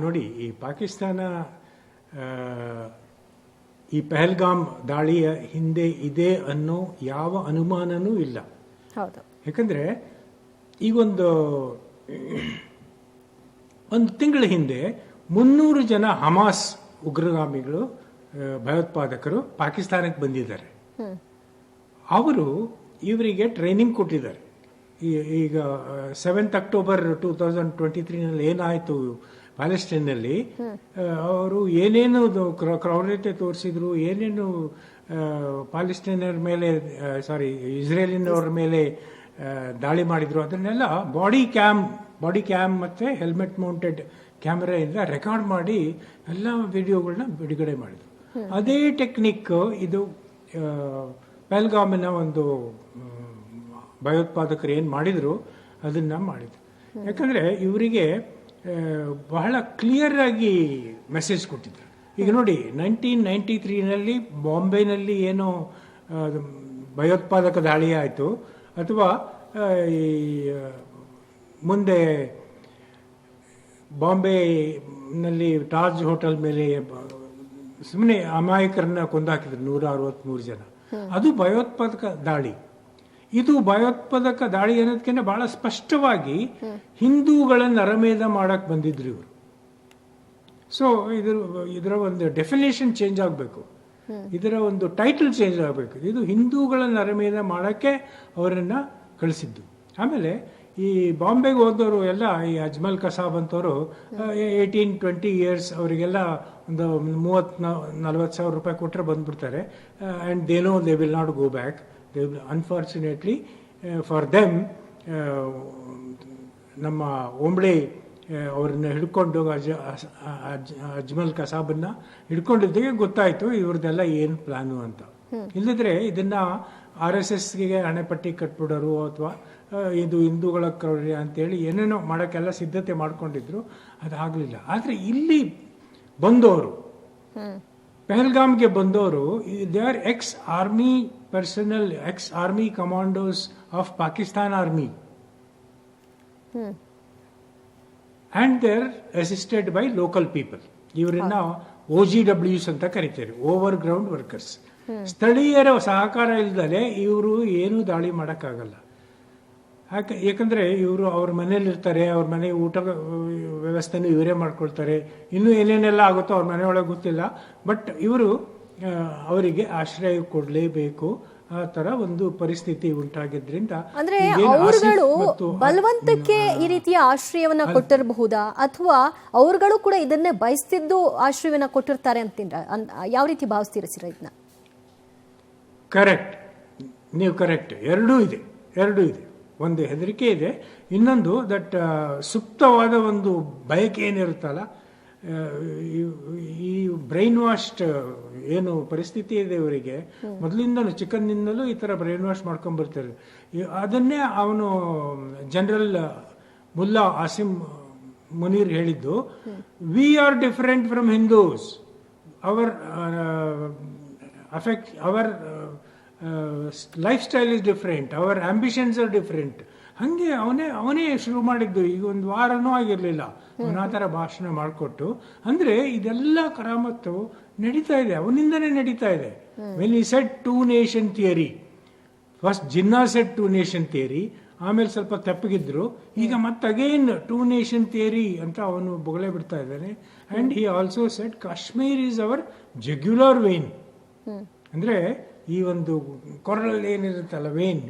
ನೋಡಿ, ಈ ಪಾಕಿಸ್ತಾನ ಈ ಪಹಲ್ಗಾಮ್ ದಾಳಿಯ ಹಿಂದೆ ಇದೆ ಅನ್ನೋ ಯಾವ ಅನುಮಾನನೂ ಇಲ್ಲ. ಯಾಕಂದ್ರೆ ಈಗೊಂದು ತಿಂಗಳ ಹಿಂದೆ 300 ಜನ ಹಮಾಸ್ ಉಗ್ರಗಾಮಿಗಳು, ಭಯೋತ್ಪಾದಕರು ಪಾಕಿಸ್ತಾನಕ್ಕೆ ಬಂದಿದ್ದಾರೆ. ಅವರು ಇವರಿಗೆ ಟ್ರೈನಿಂಗ್ ಕೊಟ್ಟಿದ್ದಾರೆ. ಈಗ 7th ಅಕ್ಟೋಬರ್ 2023 ಏನಾಯ್ತು ಪ್ಯಾಲೆಸ್ಟೈನ್ನಲ್ಲಿ, ಅವರು ಏನೇನು ಕ್ರೌರ್ಯತೆ ತೋರಿಸಿದ್ರು, ಏನೇನು ಪ್ಯಾಲೆಸ್ಟೈನರ್ ಮೇಲೆ ಇಸ್ರೇಲಿನವ್ರ ಮೇಲೆ ದಾಳಿ ಮಾಡಿದ್ರು, ಅದನ್ನೆಲ್ಲ ಬಾಡಿ ಕ್ಯಾಮ್ ಮತ್ತೆ ಹೆಲ್ಮೆಟ್ ಮೌಂಟೆಡ್ ಕ್ಯಾಮೆರಾ ಇಂದ ರೆಕಾರ್ಡ್ ಮಾಡಿ ಎಲ್ಲ ವಿಡಿಯೋಗಳನ್ನ ಬಿಡುಗಡೆ ಮಾಡಿದ್ರು. ಅದೇ ಟೆಕ್ನಿಕ್ ಇದು ಪಹಲ್ಗಾಮಿನ ಒಂದು ಭಯೋತ್ಪಾದಕರು ಏನ್ ಮಾಡಿದ್ರು ಅದನ್ನ ಮಾಡಿದ್ರು. ಯಾಕಂದ್ರೆ ಇವರಿಗೆ ಬಹಳ ಕ್ಲಿಯರ್ ಆಗಿ ಮೆಸೇಜ್ ಕೊಟ್ಟಿದ್ರು. ಈಗ ನೋಡಿ, 1993 ಬಾಂಬೆನಲ್ಲಿ ಏನೋ ಭಯೋತ್ಪಾದಕ ದಾಳಿ ಆಯಿತು, ಅಥವಾ ಮುಂದೆ ಬಾಂಬೆನಲ್ಲಿ ತಾಜ್ ಹೋಟೆಲ್ ಮೇಲೆ ಸುಮ್ಮನೆ ಅಮಾಯಕರನ್ನ ಕೊಂದಾಕಿದ್ರು 163 ಜನ. ಅದು ಭಯೋತ್ಪಾದಕ ದಾಳಿ. ಇದು ಭಯೋತ್ಪಾದಕ ದಾಳಿ ಅನ್ನೋದಕ್ಕಿಂತ ಬಹಳ ಸ್ಪಷ್ಟವಾಗಿ ಹಿಂದೂಗಳ ನರಮೇಧ ಮಾಡಕ್ ಬಂದಿದ್ರು ಇವರು. ಸೊ ಇದರ ಒಂದು ಡೆಫಿನೇಷನ್ ಚೇಂಜ್ ಆಗಬೇಕು, ಇದರ ಒಂದು ಟೈಟಲ್ ಚೇಂಜ್ ಆಗಬೇಕು. ಇದು ಹಿಂದೂಗಳ ನರಮೇಧ ಮಾಡಕ್ಕೆ ಅವರನ್ನ ಕಳಿಸಿದ್ದು. ಆಮೇಲೆ ಈ ಬಾಂಬೆಗೆ ಹೋದವರು ಎಲ್ಲ, ಈ ಅಜ್ಮಲ್ ಕಸಾಬ್ ಅಂತವರು 18-20 ಇಯರ್ಸ್, ಅವರಿಗೆಲ್ಲ ಒಂದು 30-40 ಸಾವಿರ ರೂಪಾಯಿ ಕೊಟ್ಟರೆ ಬಂದ್ಬಿಡ್ತಾರೆ. And they know they will not go back. Unfortunately for them, ನಮ್ಮ ಓಂಬ್ಳೆ ಅವ್ರನ್ನ ಹಿಡ್ಕೊಂಡು, ಅಜ್ಮಲ್ ಕಸಾಬನ್ನ ಹಿಡ್ಕೊಂಡಿದ್ದಕ್ಕೆ ಗೊತ್ತಾಯ್ತು ಇವ್ರದ್ದೆಲ್ಲ ಏನು ಪ್ಲಾನು ಅಂತ. ಇಲ್ಲದ್ರೆ ಇದನ್ನ RSSಗೆ ಹಣೆಪಟ್ಟಿ ಕಟ್ಬಿಡೋರು, ಅಥವಾ ಇದು ಹಿಂದೂಗಳ ಕ್ರೌರ್ಯ ಅಂತೇಳಿ ಏನೇನೋ ಮಾಡೋಕ್ಕೆಲ್ಲ ಸಿದ್ಧತೆ ಮಾಡ್ಕೊಂಡಿದ್ರು. ಅದಾಗಲಿಲ್ಲ. ಆದರೆ ಇಲ್ಲಿ ಬಂದವರು, ಪಹಲ್ಗಾಮ್ಗೆ ಬಂದವರು, they are X-army personal, X-army commandos of Pakistan army, and they are assisted by local people. ಇವರನ್ನ OGWs ಅಂತ ಕರೀತಾರೆ, ಓವರ್ ಗ್ರೌಂಡ್ ವರ್ಕರ್ಸ್. ಸ್ಥಳೀಯರ ಸಹಕಾರ ಇಲ್ದಲೆ ಇವರು ಏನು ದಾಳಿ ಮಾಡೋಕ್ಕಾಗಲ್ಲ. ಯಾಕಂದ್ರೆ ಇವರು ಅವ್ರ ಮನೇಲಿ ಇರ್ತಾರೆ, ಅವ್ರ ಮನೆ ಊಟ ವ್ಯವಸ್ಥೆನೂ ಇವರೇ ಮಾಡ್ಕೊಳ್ತಾರೆ, ಇನ್ನೂ ಏನೇನೆಲ್ಲ ಆಗುತ್ತೋ ಅವ್ರ ಮನೆಯೊಳಗೆ ಗೊತ್ತಿಲ್ಲ. ಬಟ್ ಇವರು ಅವರಿಗೆ ಆಶ್ರಯ ಕೊಡಲೇಬೇಕು. ಆ ತರ ಒಂದು ಪರಿಸ್ಥಿತಿ ಉಂಟಾಗಿದ್ರಿಂದ, ಅಂದ್ರೆ ಅವರುಗಳು ಬಲವಂತಕ್ಕೆ ಈ ರೀತಿಯ ಆಶ್ರಯವನ್ನ ಕೊಟ್ಟಿರಬಹುದಾ, ಅಥವಾ ಅವರುಗಳು ಕೂಡ ಇದನ್ನೇ ಬಯಸ್ತಿದ್ದು ಆಶ್ರಯವನ್ನ ಕೊಟ್ಟಿರ್ತಾರೆ ಅಂತೀರ? ಯಾವ ರೀತಿ ಭಾವಿಸ್ತೀರ ಸರ್ ಇದನ್ನ? ಕರೆಕ್ಟ್, ನೀವು ಕರೆಕ್ಟ್. ಎರಡೂ ಇದೆ. ಒಂದು ಹೆದರಿಕೆ ಇದೆ, ಇನ್ನೊಂದು ದಟ್ ಸುಪ್ತವಾದ ಒಂದು ಬಯಕೆ ಏನಿರುತ್ತಲ್ಲ, ಈ ಬ್ರೈನ್ ವಾಶ್ಡ್ ಏನು ಪರಿಸ್ಥಿತಿ ಇದೆ ಇವರಿಗೆ, ಮೊದಲಿಂದಲೂ ಚಿಕ್ಕಂದಿನಿಂದಲೂ ಈ ತರ ಬ್ರೈನ್ ವಾಶ್ ಮಾಡ್ಕೊಂಡ್ ಬರ್ತಾರೆ. ಅದನ್ನೇ ಅವನು ಜನರಲ್ ಮುಲ್ಲಾ ಆಸಿಮ್ ಮುನೀರ್ ಹೇಳಿದ್ದು, we are different from Hindus, our our life style is different, our ambitions are different. ಹಂಗೆ ಅವನೇ ಶುರು ಮಾಡಿದ್ದು. ಈಗ ಒಂದು ವಾರನೂ ಆಗಿರ್ಲಿಲ್ಲ ಅವನ ಆ ಥರ ಭಾಷಣ ಮಾಡಿಕೊಟ್ಟು. ಅಂದ್ರೆ ಇದೆಲ್ಲ ಕರಾಮತ್ತು ನಡೀತಾ ಇದೆ, ಅವನಿಂದನೇ ನಡೀತಾ ಇದೆ. When he said 2 nation theory, first Jinnah shed 2 nation theory, ಆಮೇಲೆ ಸ್ವಲ್ಪ ತೆಪ್ಪಗಿದ್ರು, ಈಗ ಮತ್ತೆ ಅಗೇನ್ 2 nation ಥಿಯರಿ ಅಂತ ಅವನು ಬೊಗಳೆ ಬಿಡ್ತಾ ಇದ್ದಾನೆ. And he also said Kashmir is our jugular vein. ಅಂದ್ರೆ ಈ ಒಂದು ಕೊರಳಲ್ಲಿ ಏನಿರುತ್ತಲ್ಲ ವೇನ್,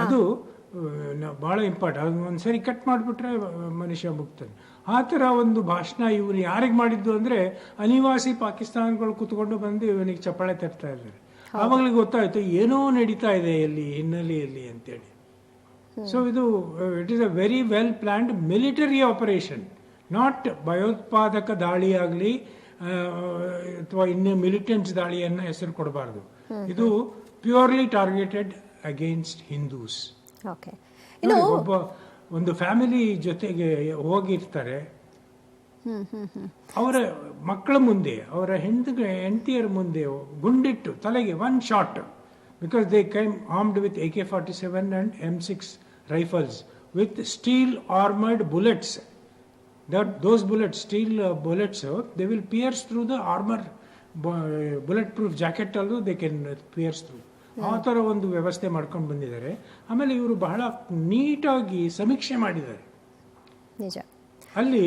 ಅದು ಬಹಳ ಇಂಪಾರ್ಟೆಂಟ್. ಅದು ಒಂದ್ಸರಿ ಕಟ್ ಮಾಡಿಬಿಟ್ರೆ ಮನುಷ್ಯ ಮುಗ್ತಾನೆ. ಆ ಥರ ಒಂದು ಭಾಷಣ ಇವನು ಯಾರಿಗೆ ಮಾಡಿದ್ದು ಅಂದ್ರೆ, ಅನಿವಾಸಿ ಪಾಕಿಸ್ತಾನಗಳು ಕುತ್ಕೊಂಡು ಬಂದು ಇವನಿಗೆ ಚಪ್ಪಾಳೆ ತರ್ತಾ ಇದ್ದಾರೆ. ಆವಾಗಲಿಗೆ ಗೊತ್ತಾಯ್ತು ಏನೋ ನಡೀತಾ ಇದೆ ಇಲ್ಲಿ ಹಿನ್ನೆಲೆಯಲ್ಲಿ ಅಂತೇಳಿ. ಸೊ ಇದು it is a very well planned military operation, not ಭಯೋತ್ಪಾದಕ ದಾಳಿ ಆಗಲಿ ಅಥವಾ ಇನ್ನು ಮಿಲಿಟೆಂಟ್ಸ್ ದಾಳಿಯನ್ನ ಹೆಸರು ಕೊಡಬಾರ್ದು. ಇದು ಪ್ಯೂರ್ಲಿ ಟಾರ್ಗೆಟೆಡ್ ಅಗೇನ್ಸ್ಟ್ ಹಿಂದೂಸ್. ಒಬ್ಬ ಒಂದು ಫ್ಯಾಮಿಲಿ ಜೊತೆಗೆ ಹೋಗಿರ್ತಾರೆ, ಅವರ ಮಕ್ಕಳ ಮುಂದೆ, ಅವರ ಹೆಂಡತಿಯರ ಮುಂದೆ ಗುಂಡಿಟ್ಟು ತಲೆಗೆ 1 shot, because they came armed with AK-47 and M6 rifles with steel armored bullets. those bullets, steel bullets, they will pierce through the armor, bulletproof jacket ಅಲ್ಲೂ they can pierce through. ಆ ಥರ ಒಂದು ವ್ಯವಸ್ಥೆ ಮಾಡ್ಕೊಂಡು ಬಂದಿದ್ದಾರೆ. ಆಮೇಲೆ ಇವರು ಬಹಳ ನೀಟಾಗಿ ಸಮೀಕ್ಷೆ ಮಾಡಿದ್ದಾರೆ. ನಿಜ. ಅಲ್ಲಿ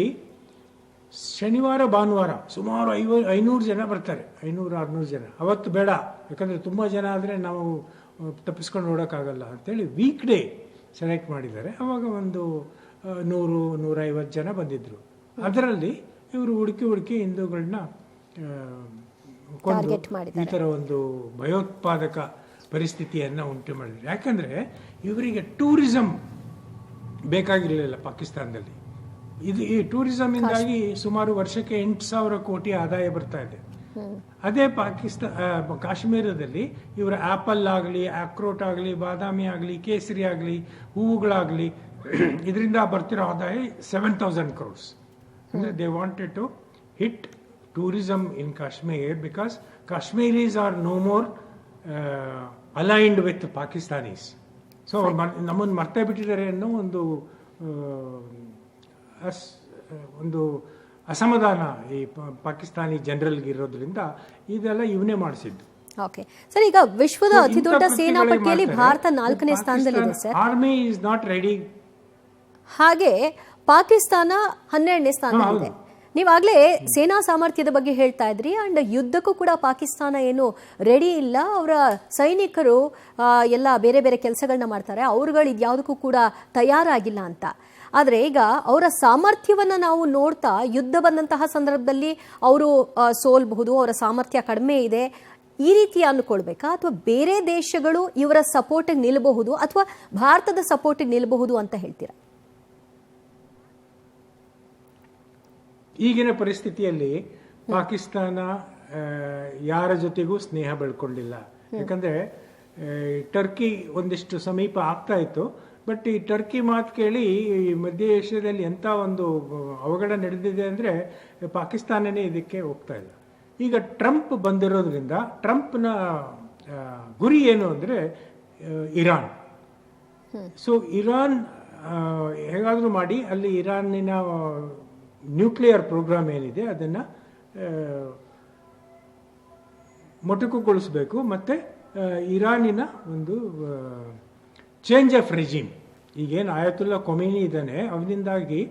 ಶನಿವಾರ ಭಾನುವಾರ ಸುಮಾರು 500 ಜನ ಬರ್ತಾರೆ, 500-600 ಜನ. ಅವತ್ತು ಬೇಡ, ಯಾಕಂದರೆ ತುಂಬ ಜನ ಆದರೆ ನಾವು ತಪ್ಪಿಸ್ಕೊಂಡು ನೋಡೋಕ್ಕಾಗಲ್ಲ ಅಂತೇಳಿ ವೀಕ್ ಡೇ ಸೆಲೆಕ್ಟ್ ಮಾಡಿದ್ದಾರೆ. ಅವಾಗ ಒಂದು 100-150 ಜನ ಬಂದಿದ್ದರು. ಅದರಲ್ಲಿ ಇವರು ಹುಡುಕಿ ಹಿಂದೂಗಳನ್ನ ಕೊಂದು ಈ ಥರ ಒಂದು ಭಯೋತ್ಪಾದಕ ಪರಿಸ್ಥಿತಿಯನ್ನು ಉಂಟು ಮಾಡಿದ್ರು. ಯಾಕಂದರೆ ಇವರಿಗೆ ಟೂರಿಸಂ ಬೇಕಾಗಿರಲಿಲ್ಲ ಪಾಕಿಸ್ತಾನದಲ್ಲಿ. ಈ ಟೂರಿಸಮಿಂದಾಗಿ ಸುಮಾರು ವರ್ಷಕ್ಕೆ 8,000 ಕೋಟಿ ಆದಾಯ ಬರ್ತಾ ಇದೆ. ಅದೇ ಕಾಶ್ಮೀರದಲ್ಲಿ ಇವರ ಆ್ಯಪಲ್ ಆಗಲಿ, ಆಕ್ರೋಟ್ ಆಗಲಿ, ಬಾದಾಮಿ ಆಗಲಿ, ಕೇಸರಿ ಆಗಲಿ, ಹೂವುಗಳಾಗಲಿ, ಇದರಿಂದ ಬರ್ತಿರೋ ಆದಾಯ 7,000 crores. ಅಂದರೆ they wanted to hit tourism in Kashmir because Kashmiris are no more aligned with Pakistanis. So ನಮ್ಮನ್ನು ಮರ್ತೇ ಬಿಟ್ಟಿದ್ದಾರೆ ಅನ್ನೋ ಒಂದು ಅಸಮಾಧಾನ ಈ ಪಾಕಿಸ್ತಾನಿ ಜನರಲ್ಗೆ ಇರೋದ್ರಿಂದ ಇದೆಲ್ಲ ಇವನೇ ಮಾಡಿಸಿದ್ದು. ಓಕೆ ಸರ್, ಈಗ ವಿಶ್ವದ ಅತಿ ದೊಡ್ಡ ಸೇನಾ ಪಟ್ಟಿಯಲ್ಲಿ ಭಾರತ 4ನೇ ಸ್ಥಾನದಲ್ಲಿದೆ sir. Army is not ready. ಹಾಗೆ ಪಾಕಿಸ್ತಾನ 12ನೇ ಸ್ಥಾನದಲ್ಲಿದೆ. ನೀವಾಗಲೇ ಸೇನಾ ಸಾಮರ್ಥ್ಯದ ಬಗ್ಗೆ ಹೇಳ್ತಾ ಇದ್ರಿ. ಅಂಡ್ ಯುದ್ಧಕ್ಕೂ ಕೂಡ ಪಾಕಿಸ್ತಾನ ಏನು ರೆಡಿ ಇಲ್ಲ. ಅವರ ಸೈನಿಕರು ಎಲ್ಲ ಬೇರೆ ಬೇರೆ ಕೆಲಸಗಳನ್ನ ಮಾಡ್ತಾರೆ, ಅವ್ರುಗಳು ಇದ್ಯಾವುದಕ್ಕೂ ಕೂಡ ತಯಾರಾಗಿಲ್ಲ ಅಂತ. ಆದರೆ ಈಗ ಅವರ ಸಾಮರ್ಥ್ಯವನ್ನು ನಾವು ನೋಡ್ತಾ, ಯುದ್ಧ ಬಂದಂತಹ ಸಂದರ್ಭದಲ್ಲಿ ಅವರು ಸೋಲ್ಬಹುದು, ಅವರ ಸಾಮರ್ಥ್ಯ ಕಡಿಮೆ ಇದೆ, ಈ ರೀತಿ ಅಂದ್ಕೊಳ್ಬೇಕಾ? ಅಥವಾ ಬೇರೆ ದೇಶಗಳು ಇವರ ಸಪೋರ್ಟಿಗೆ ನಿಲ್ಲಬಹುದು, ಅಥವಾ ಭಾರತದ ಸಪೋರ್ಟಿಗೆ ನಿಲ್ಲಬಹುದು ಅಂತ ಹೇಳ್ತೀರಾ? ಈಗಿನ ಪರಿಸ್ಥಿತಿಯಲ್ಲಿ ಪಾಕಿಸ್ತಾನ ಯಾರ ಜೊತೆಗೂ ಸ್ನೇಹ ಬೆಳ್ಕೊಂಡಿಲ್ಲ. ಯಾಕಂದರೆ ಟರ್ಕಿ ಒಂದಿಷ್ಟು ಸಮೀಪ ಆಗ್ತಾ ಇತ್ತು. ಬಟ್ ಈ ಟರ್ಕಿ ಮಾತು ಕೇಳಿ ಮಧ್ಯ ಏಷ್ಯಾದಲ್ಲಿ ಎಂಥ ಒಂದು ಅವಘಡ ನಡೆದಿದೆ ಅಂದರೆ ಪಾಕಿಸ್ತಾನನೇ ಇದಕ್ಕೆ ಹೋಗ್ತಾ ಇಲ್ಲ. ಈಗ ಟ್ರಂಪ್ ಬಂದಿರೋದ್ರಿಂದ ಟ್ರಂಪ್ನ ಗುರಿ ಏನು ಅಂದರೆ ಇರಾನ್. ಸೊ ಇರಾನ್ ಹೇಗಾದರೂ ಮಾಡಿ ಅಲ್ಲಿ ಇರಾನಿನ ನ್ಯೂಕ್ಲಿಯರ್ ಪ್ರೋಗ್ರಾಮ್ ಏನಿದೆ ಅದನ್ನು ಮೊಟಕುಗೊಳಿಸಬೇಕು. ಮತ್ತು ಇರಾನಿನ ಒಂದು ಚೇಂಜ್ ಆಫ್ ರೆಜಿಮ್, ಈಗೇನು ಆಯತುಲ್ಲಾ ಖೊಮೇನಿ ಇದ್ದಾನೆ ಅವನಿಂದಾಗಿ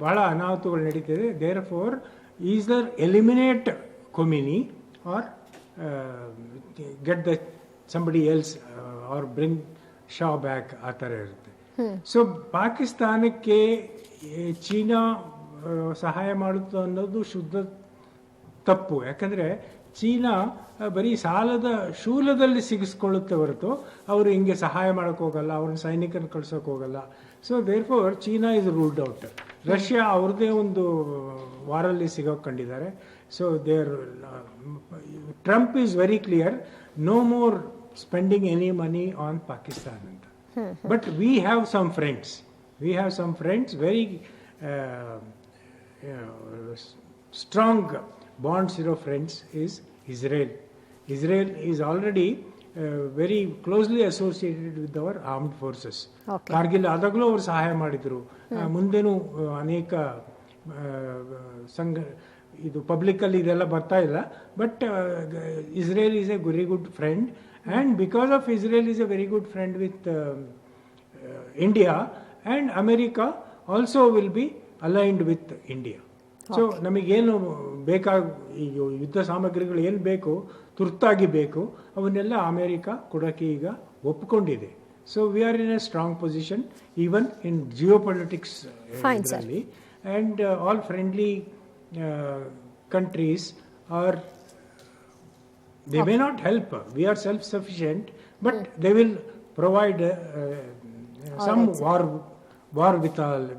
ಭಾಳ ಅನಾಹುತಗಳು ನಡೀತಿದೆ. Therefore either eliminate Khomeini or get the somebody else or bring Shah back, ಆ ಥರ ಇರುತ್ತೆ. ಸೊ ಪಾಕಿಸ್ತಾನಕ್ಕೆ ಚೀನಾ ಸಹಾಯ ಮಾಡುತ್ತೆ ಅನ್ನೋದು ಶುದ್ಧ ತಪ್ಪು. ಯಾಕಂದರೆ ಚೀನಾ ಬರೀ ಸಾಲದ ಶೂಲದಲ್ಲಿ ಸಿಗಿಸ್ಕೊಳ್ಳುತ್ತೆ ಹೊರತು ಅವರು ಹಿಂಗೆ ಸಹಾಯ ಮಾಡೋಕ್ಕೆ ಹೋಗಲ್ಲ, ಅವ್ರನ್ನ ಸೈನಿಕರನ್ನು ಕಳ್ಸೋಕೆ ಹೋಗಲ್ಲ. So therefore China is ruled out. Russia ಅವ್ರದ್ದೇ ಒಂದು ವಾರಲ್ಲಿ ಸಿಗೋಕೆ ಕಂಡಿದ್ದಾರೆ. So there Trump is very clear, no more spending any money on Pakistan ಅಂತ. But we have some friends. We have some friends, very strong bonds of friends is Israel. Israel is already very closely associated with our armed forces. Kargil ಆದಾಗಲೂ ಅವರು ಸಹಾಯ ಮಾಡಿದರು. ಮುಂದೇನು ಅನೇಕ ಇದು ಪಬ್ಲಿಕಲ್ಲಿ ಇದೆಲ್ಲ ಬರ್ತಾ ಇಲ್ಲ. But Israel is A very good friend, and because of Israel is A very good friend with India, and America also will be aligned with India. So ನಮಗೇನು ಈಗ ಯುದ್ಧ ಸಾಮಗ್ರಿಗಳು ಏನು ಬೇಕು, ತುರ್ತಾಗಿ ಬೇಕು, ಅವನ್ನೆಲ್ಲ ಅಮೇರಿಕಾ ಕೊಡೋಕ್ಕೆ ಈಗ ಒಪ್ಪಿಕೊಂಡಿದೆ. So we are in a strong position even in geopolitics ಇದರಲ್ಲಿ. And all friendly countries are they may not help. We are self sufficient, but they will provide some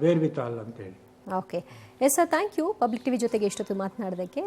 wherewithal ಅಂತೇಳಿ. Okay yes sir, thank you public TV ಜೊತೆಗೆ ಇಷ್ಟೊತ್ತು ಮಾತನಾಡೋದಕ್ಕೆ.